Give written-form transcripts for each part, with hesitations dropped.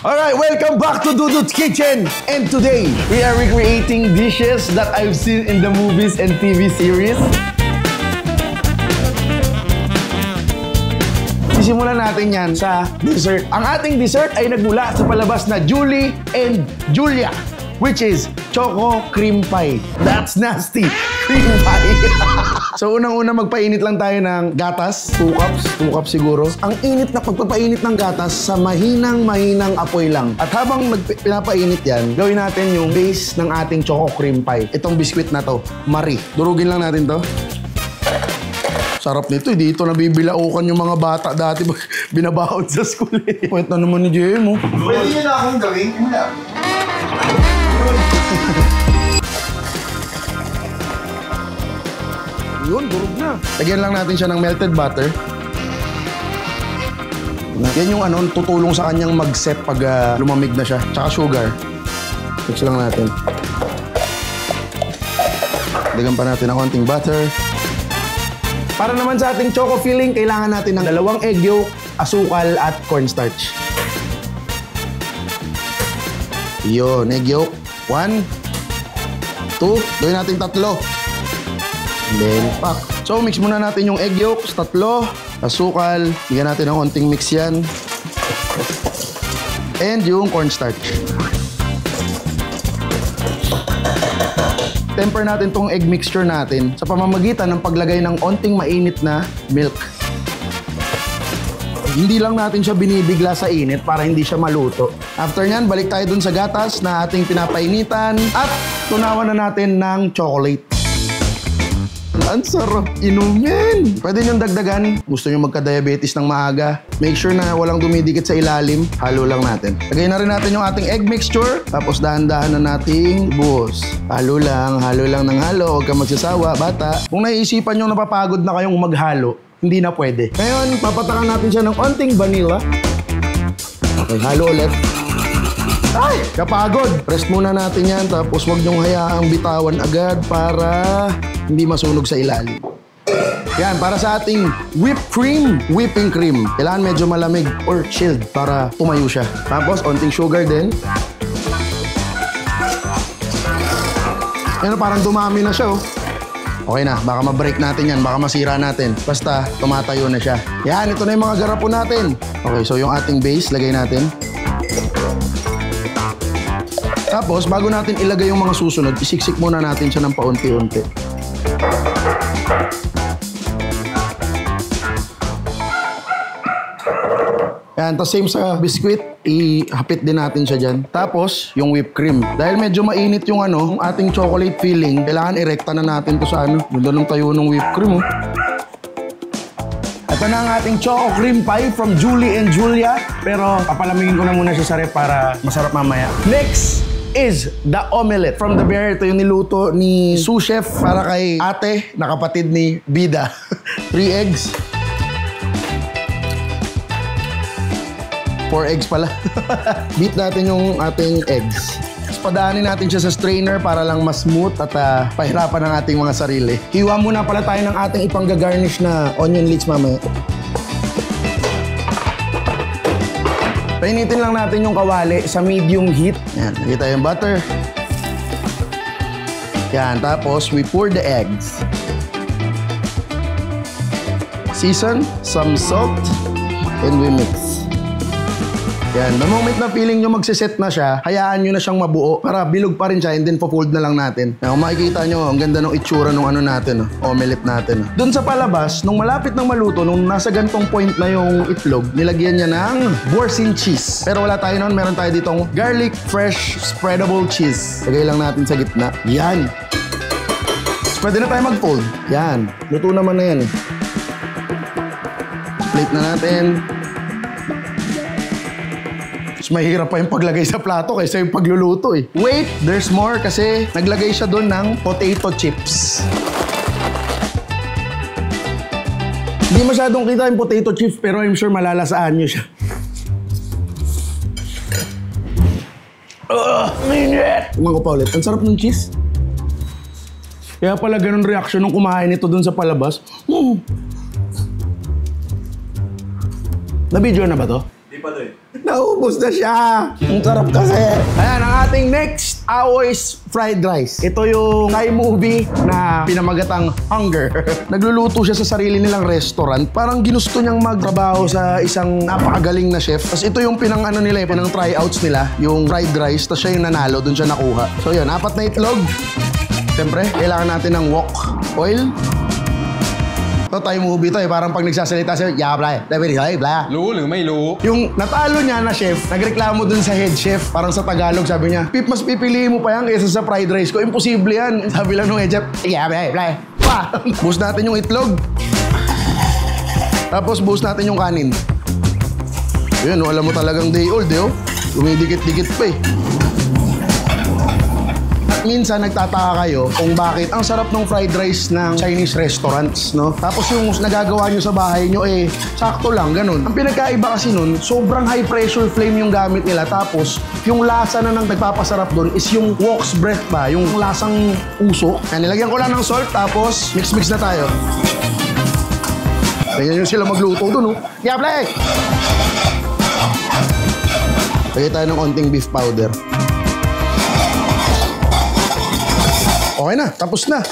Alright, welcome back to Dudut's Kitchen! And today, we are recreating dishes that I've seen in the movies and TV series. Sisimulan natin yan sa dessert. Ang ating dessert ay nagmula sa palabas na Julie and Julia, which is Choco Cream Pie. That's nasty! Cream pie! So unang-una magpainit lang tayo ng gatas. 2 cups siguro. Ang init na pagpapainit ng gatas sa mahinang apoy lang. At habang pinapainit yan, gawin natin yung base ng ating Choco Cream Pie. Itong biskwit na to, Marie. Durugin lang natin to. Sarap nito, dito nabibilaukan yung mga bata dati binabaon sa school eh. Pwede na naman ni JM mo. Pwede nyo na akong gawin? Wala. Yun, durog na. Lagyan lang natin siya ng melted butter. Yan yung tutulong sa kanyang mag-set pag lumamig na siya. Tsaka sugar. Mix lang natin. Dagyan pa natin ng konting butter. Para naman sa ating choco filling, kailangan natin ng 2 egg yolk, asukal at cornstarch. Yun, egg yolk. 1, 2, gawin natin 3. Then, pak. So, mix muna natin yung egg yolk sa 3, asukal. Bigyan natin ng konting mix yan. And yung cornstarch. Temper natin tong egg mixture natin sa pamamagitan ng paglagay ng onting mainit na milk. Hindi lang natin siya binibigla sa init para hindi siya maluto. After nyan, balik tayo dun sa gatas na ating pinapainitan at tunawan na natin ng chocolate. Ang sarap inumin! Pwede niyong dagdagan. Gusto niyo magka-diabetes ng maaga. Make sure na walang dumidikit sa ilalim. Halo lang natin. Lagay na rin natin yung ating egg mixture. Tapos dahan-dahan na nating buhos. Halo lang ng halo. Huwag kang magsasawa, bata. Kung naiisipan nyo napapagod na kayong maghalo, hindi na pwede. Ngayon, papatakan natin siya ng onting vanilla. Okay, halo ulit. Ay! Kapagod! Press muna natin yan. Tapos huwag nyong hayaang bitawan agad para hindi masunog sa ilalim. Yan, para sa ating whipped cream, whipping cream. Kailangan medyo malamig or chilled para tumayo siya. Tapos, onting sugar din. Yan, parang dumami na siya, oh. Okay na, baka ma-break natin yan, baka masira natin. Basta, tumatayo na siya. Yan, ito na yung mga garapon natin. Okay, so yung ating base, lagay natin. Tapos, bago natin ilagay yung mga susunod, isiksik muna natin siya ng paunti-unti. Yan, tapos same sa biscuit, ihapit din natin siya dyan. Tapos, yung whipped cream. Dahil medyo mainit yung ating chocolate filling, kailangan irekta na natin to sa Ganda ng tayo ng whipped cream, oh. Ito na ang ating Choco Cream Pie from Julie and Julia. Pero, papalamigin ko na muna siya sa ref para masarap mamaya. Next is the omelette from the bear. Ito yung niluto ni sous chef para kay ate na kapatid ni Bida. 3 eggs. 4 eggs pala. Beat natin yung ating eggs. Padaanin natin siya sa strainer para lang mas smooth at pahirapan ng ating mga sarili. Hiwa muna pala tayo ng ating ipang-garnish na onion leeks mamaya. Painitin lang natin yung kawali sa medium heat. Yan, lagay tayo yung butter. Yan, tapos we pour the eggs. Season, some salt, and we mix. Yan, the moment na feeling nyo magsiset na siya, hayaan nyo na siyang mabuo para bilog pa rin siya and then po-fold na lang natin. Kung makikita nyo, ang ganda ng itsura ng natin, omelette natin. Doon sa palabas, nung malapit ng maluto, nung nasa gantong point na yung itlog, nilagyan niya ng Boursin cheese. Pero wala tayo noon, meron tayo ditong garlic fresh spreadable cheese. Lagay lang natin sa gitna. Yan. Pwede na tayo mag-fold. Yan. Luto naman na yan. Plate na natin. Mahirap pa yung paglagay sa plato kaysa yung pagluluto eh. Wait, there's more kasi naglagay siya doon ng potato chips. Hindi masyadong kita yung potato chips pero I'm sure malalasaan nyo siya. Minit! Umago pa ulit. Ang sarap ng cheese. Kaya pala ganun reaction nung kumain ito doon sa palabas. Na-video na ba to? Di pa doon. Naubos na siya. Ang sarap kasi. Ayan, ang ating next Aoy's fried rice. Ito yung Thai movie na pinamagatang Hunger. Nagluluto siya sa sarili nilang restaurant. Parang ginusto niyang magtrabaho sa isang napakagaling na chef. Tapos ito yung pinang tryouts nila, yung fried rice. Tapos siya yung nanalo, dun siya nakuha. So yun, 4 na itlog. Siyempre, kailangan natin ng wok oil. Ito Thai movie to parang pag nagsasalita siya, yeah, blah, blah. รู้หรือไม่รู้ Yung natalo niya na chef, nagreklamo dun sa head chef, parang sa Tagalog, sabi niya, Pip, mas pipiliin mo pa yan kaysa sa fried rice ko. Imposible yan. Sabi lang nung head chef, yeah, blah. Buhos natin yung itlog. Tapos buhos natin yung kanin. Yun, alam mo talagang day old, Lumidikit-dikit pa eh. Minsan nagtataka kayo kung bakit ang sarap ng fried rice ng Chinese restaurants, no? Tapos yung nagagawa nyo sa bahay nyo, sakto lang, ganun. Ang pinagkaiba kasi nun, sobrang high pressure flame yung gamit nila. Tapos, yung lasa na nang nagpapasarap doon is yung wok's breath ba? Yung lasang usok. Nilagyan ko lang ng salt, tapos mix-mix na tayo. Tingnan nyo sila magluto doon, Yeah, play! Lagay tayo ng onting beef powder. Okay na, tapos na.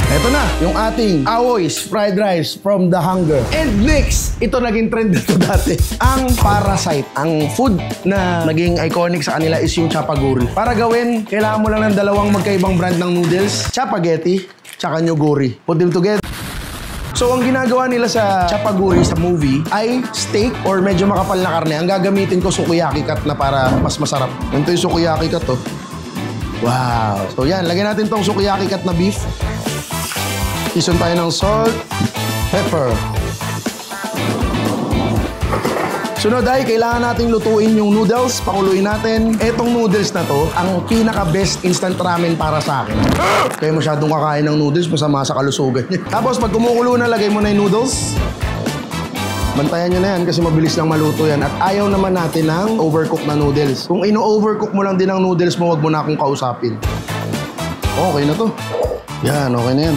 Ito na, yung ating Aoy's fried rice from the Hunger. And next, ito naging trend na ito dati. Ang Parasite. Ang food na naging iconic sa kanila is yung chapaguri. Para gawin, kailangan mo lang ng dalawang magkaibang brand ng noodles. Chapaghetti, tsaka nyuguri. Put them together. So, ang ginagawa nila sa chapaguri sa movie ay steak or medyo makapal na karne. Ang gagamitin ko sukiyaki cut na para mas masarap. Ito yung sukiyaki cut, Wow! So yan, lagyan natin tong sukiyaki cut na beef. Season tayo ng salt, pepper. Sunod ay, kailangan nating lutuin yung noodles. Pakuluin natin. Etong noodles na to, ang pinaka-best instant ramen para sa akin. Kaya masyadong kakain ng noodles, masama sa kalusugan niya. Tapos pag kumukulo na, lagay mo na yung noodles. Bantayan nyo na yan kasi mabilis lang maluto yan. At ayaw naman natin ng overcook na noodles. Kung ino-overcook mo lang din ang noodles mo, wag mo na akong kausapin. Okay na to. Yan, okay na yan.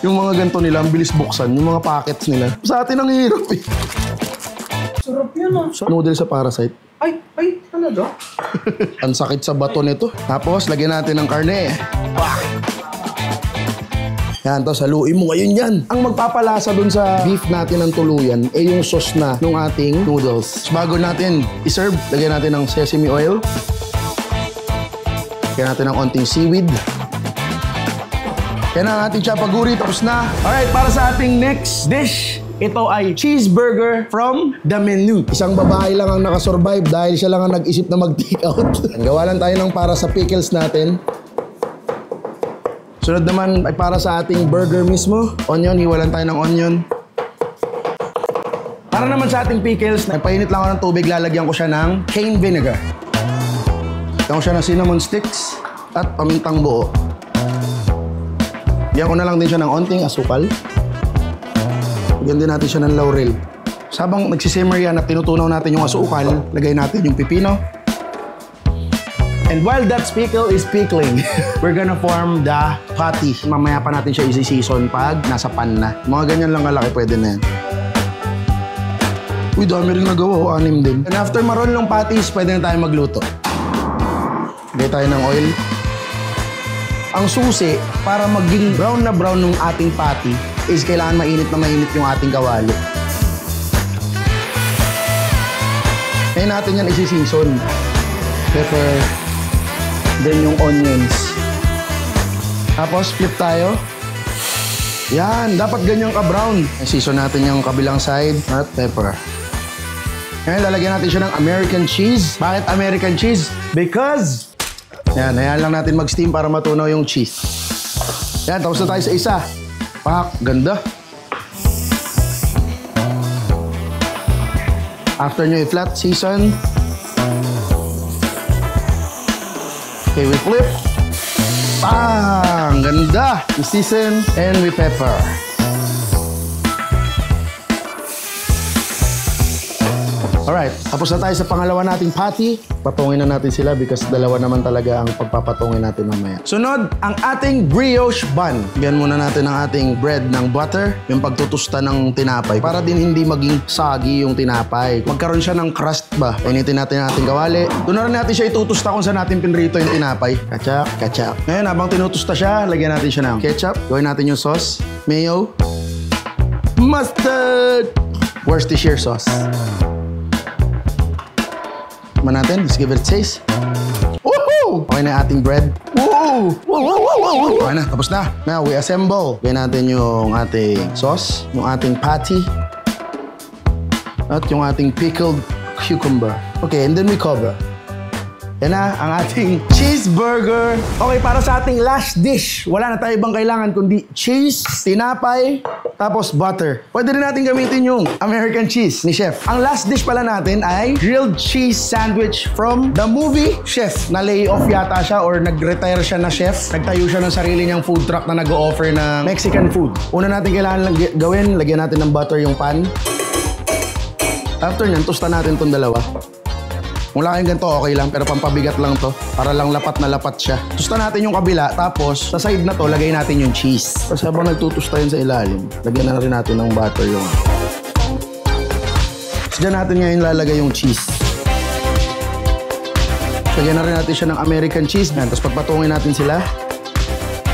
Yung mga ganito nila, ang bilis buksan. Yung mga packets nila. Sa atin ang hirap Sarap yun Noodles sa Parasite. Ay, talaga? Ang sakit sa bato nito. Tapos, lagyan natin ng karne. Yan, tapos haluin mo ngayon yan. Ang magpapalasa dun sa beef natin ng tuluyan yung sauce na ng ating noodles. So, bago natin iserve, lagyan natin ng sesame oil. Lagyan natin ng onting seaweed. Yan ang ating chapaguri, tapos na. Alright, para sa ating next dish, ito ay cheeseburger from the menu. Isang babae lang ang nakasurvive dahil siya lang ang nag-isip na mag-take out. Gawa lang tayo ng para sa pickles natin. Sunod naman ay para sa ating burger mismo. Onion, hiwalan tayo ng onion. Para naman sa ating pickles, nagpainit lang ako ng tubig, lalagyan ko siya ng cane vinegar. Lagyan ko siya ng cinnamon sticks at pamintang buo. Lagyan ko na lang din siya ng onting asukal. Lagyan din natin siya ng laurel. Sabang nagsisimmer yan at tinutunaw natin yung asukal, lagay natin yung pipino. And while that pickle is pickling, we're gonna form the patty. Mamaya pa natin siya isi-season pag nasa pan na. Mga ganyan lang kalaki, pwede na yan. Uy, dami rin nagawa. 6 din. And after maroon ng patties, pwede na tayo magluto. Lagay tayo ng oil. Ang susi, para maging brown na brown ng ating patty, is kailangan mainit na mainit yung ating kawali. Ngayon natin yan isi-season. Pepper. Then yung onions. Tapos flip tayo. Yan, dapat ganyang ka-brown. Season natin yung kabilang side at pepper. Ngayon, lalagyan natin siya ng American cheese. Bakit American cheese? Because, yan, ayan lang natin mag-steam para matunaw yung cheese. Yan, tapos na tayo sa isa. Pak, ganda. After nyo i-flat season, okay, we flip. Bang! Ganda! We season and we pepper. Alright, tapos na tayo sa pangalawa nating patty. Patungin na natin sila because dalawa naman talaga ang pagpapatungin natin mamaya. Sunod, ang ating brioche bun. Bigyan muna natin ang ating bread ng butter, yung pagtutusta ng tinapay para din hindi maging soggy yung tinapay. Magkaroon siya ng crust ba? Painitin natin ang ating kawali. Doon na rin natin siya itutusta kung saan natin pinrito yung tinapay. Ketchup, ketchup. Ngayon, habang tinutusta siya, lagyan natin siya ng ketchup. Gawin natin yung sauce, mayo, mustard, Worcestershire sauce. Tikman natin. Let's give it a taste. Woohoo! Okay na ating bread. Woo! Okay na. Tapos na. Now, we assemble. Gawin natin yung ating sauce, yung ating patty, at yung ating pickled cucumber. Okay, and then we cover. Yan na ang ating cheeseburger. Okay, para sa ating last dish, wala na tayo ibang kailangan kundi cheese, tinapay, tapos butter. Pwede rin natin gamitin yung American cheese ni Chef. Ang last dish pala natin ay grilled cheese sandwich from the movie Chef. Na-lay off yata siya or nag-retire siya na chef. Nagtayo siya ng sarili niyang food truck na nag-o-offer ng Mexican food. Una natin kailangan gawin, lagyan natin ng butter yung pan. After nyan, tosta natin itong dalawa. Kung wala kayong ganito, okay lang. Pero pampabigat lang to. Para lang lapat na lapat siya. Tusta natin yung kabila. Tapos, sa side na to, lagay natin yung cheese. Tapos habang nagtutusta yun sa ilalim, lagyan na rin natin ng butter yung... Tapos dyan natin ngayon lalagay yung cheese. Lagyan na rin natin siya ng American cheese. Tapos pagpatungin natin sila.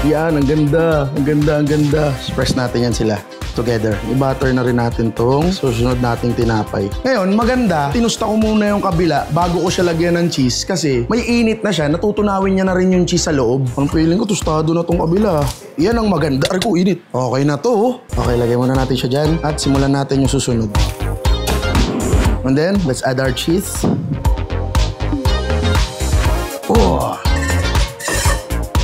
Yan, ang ganda. Ang ganda, ang ganda. Press natin yan sila together. I-butter na rin natin tong susunod nating tinapay. Ngayon, maganda, tinusta ko muna yung kabila bago ko siya lagyan ng cheese kasi may init na siya, natutunawin niya na rin yung cheese sa loob. Ang feeling ko, tostado na tong kabila. Yan ang maganda. Ay ko, init. Okay na to. Okay, lagay muna natin siya dyan at simulan natin yung susunod. And then, let's add our cheese. Oh!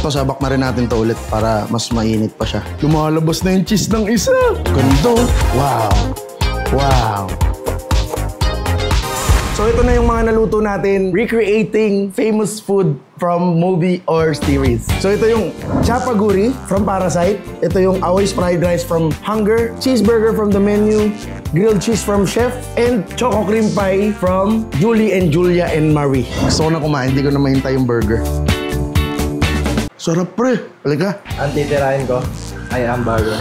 Sabak na rin natin to ulit para mas mainit pa siya. Lumalabas na yung cheese ng isa. Ganda. Wow. Wow. So ito na yung mga naluto natin, recreating famous food from movie or series. So ito yung chapaguri from Parasite. Ito yung Aoy's fried rice from Hunger. Cheeseburger from The Menu. Grilled cheese from Chef. And choco cream pie from Julie and Julia and Marie. Gusto ko na kumain, hindi ko na mahintay yung burger. Sarap pre. Halika. Ang titirahin ko ay hamburger.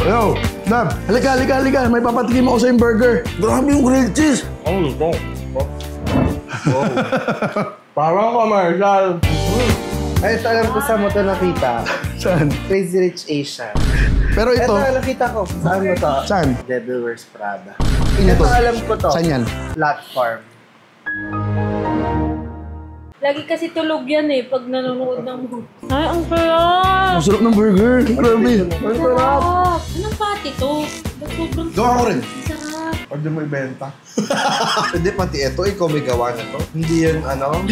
Yo, Dab. Halika, halika, halika. May papatikim ako sa yung burger. Grabe yung grilled cheese. Wow. Parang commercial. Ay, ito alam ko sa mo ito nakita. Saan? Crazy Rich Asian. Pero ito. Ito nakita ko. Saan mo to? Saan? Devil Wears Prada. Ito Ito alam ko to. Saan yan? Platform. Lagi kasi tulog yan eh pag nanonood ng movie. Ay, ang sarap! Ang sarap ng burger. Grabe. Ang sarap. Anong pati to? Ba't sobrang Gawa ko rin. sarap? Pwede mo ibenta. Hindi, pati ito, ikaw may gawa na to. Hindi yan, ano?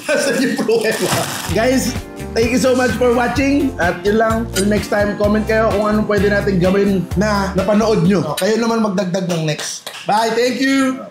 Saan yung problema? Guys, thank you so much for watching. At yun lang, till next time, comment kayo kung anong pwede natin gawin na napanood nyo. Kayo naman magdagdag ng next. Bye, thank you!